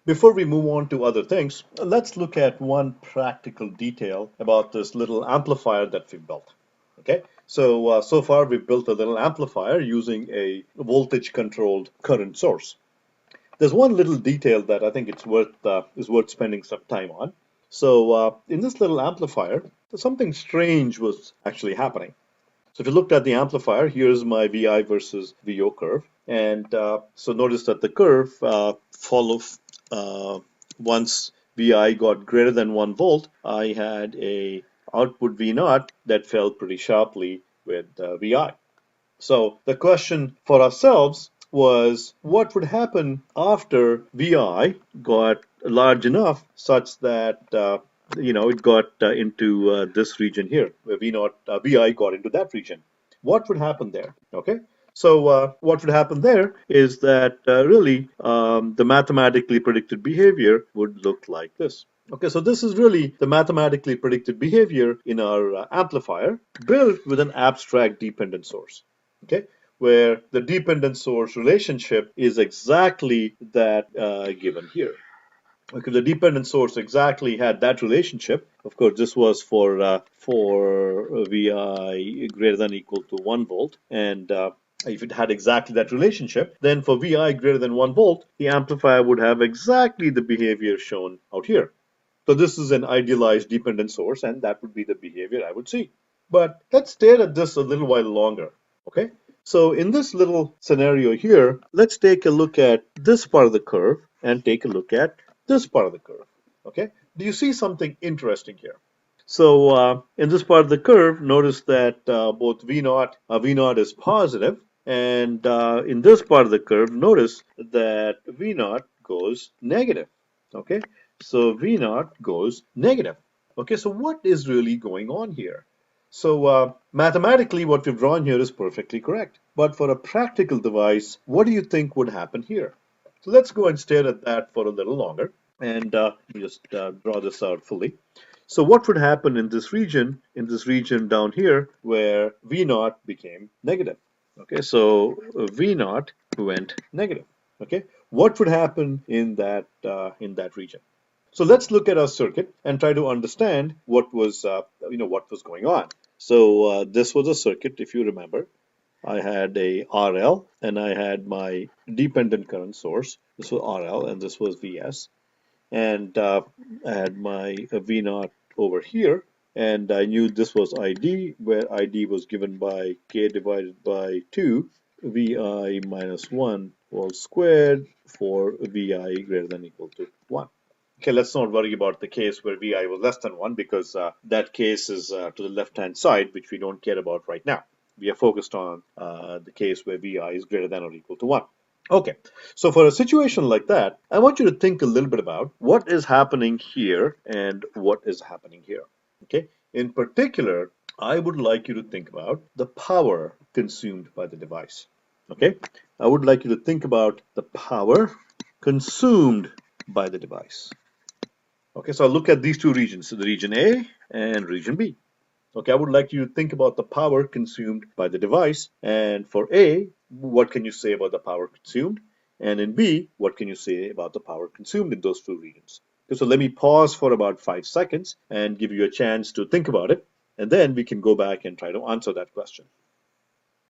Before we move on to other things, let's look at one practical detail about this little amplifier that we built. Okay, so far we've built a little amplifier using a voltage-controlled current source. There's one little detail that I think it's worth is worth spending some time on. So in this little amplifier, something strange was actually happening. So if you looked at the amplifier, here's my VI versus VO curve. And so notice that the curve uh, once VI got greater than 1 volt, I had a output V naught that fell pretty sharply with VI. So the question for ourselves was what would happen after VI got large enough such that it got into this region here, where VI got into that region. What would happen there? Okay, so what would happen there is that really the mathematically predicted behavior would look like this. Okay, so this is really the mathematically predicted behavior in our amplifier built with an abstract dependent source. Okay, where the dependent source relationship is exactly that given here. Okay, the dependent source exactly had that relationship. Of course, this was for VI greater than equal to 1 volt, and if it had exactly that relationship, then for VI greater than 1 volt, the amplifier would have exactly the behavior shown out here. So this is an idealized dependent source, and that would be the behavior I would see. But let's stare at this a little while longer. Okay, so in this little scenario here, let's take a look at this part of the curve and take a look at this part of the curve. Okay, do you see something interesting here? So in this part of the curve, notice that both V naught is positive, and in this part of the curve, notice that V naught goes negative. Okay, so V naught goes negative. Okay, so what is really going on here? So mathematically, what we've drawn here is perfectly correct. But for a practical device, what do you think would happen here? So let's go and stare at that for a little longer and just draw this out fully. So what would happen in this region down here, where V naught became negative? Okay, so V naught went negative. Okay, what would happen in that region? So let's look at our circuit and try to understand what was going on. So this was a circuit, if you remember. I had a RL and I had my dependent current source. This was RL and this was VS. And I had my V naught over here. And I knew this was ID, where ID was given by K divided by 2, VI minus 1 all squared for VI greater than equal to 1. Okay, let's not worry about the case where VI was less than 1 because that case is to the left-hand side, which we don't care about right now. We are focused on the case where VI is greater than or equal to 1. Okay, so for a situation like that, I want you to think a little bit about what is happening here and what is happening here. Okay, in particular, I would like you to think about the power consumed by the device. Okay, I would like you to think about the power consumed by the device. Okay, so I'll look at these two regions, so the region A and region B. Okay, I would like you to think about the power consumed by the device. And for A, what can you say about the power consumed? And in B, what can you say about the power consumed in those two regions? Okay, so let me pause for about 5 seconds and give you a chance to think about it. And then we can go back and try to answer that question.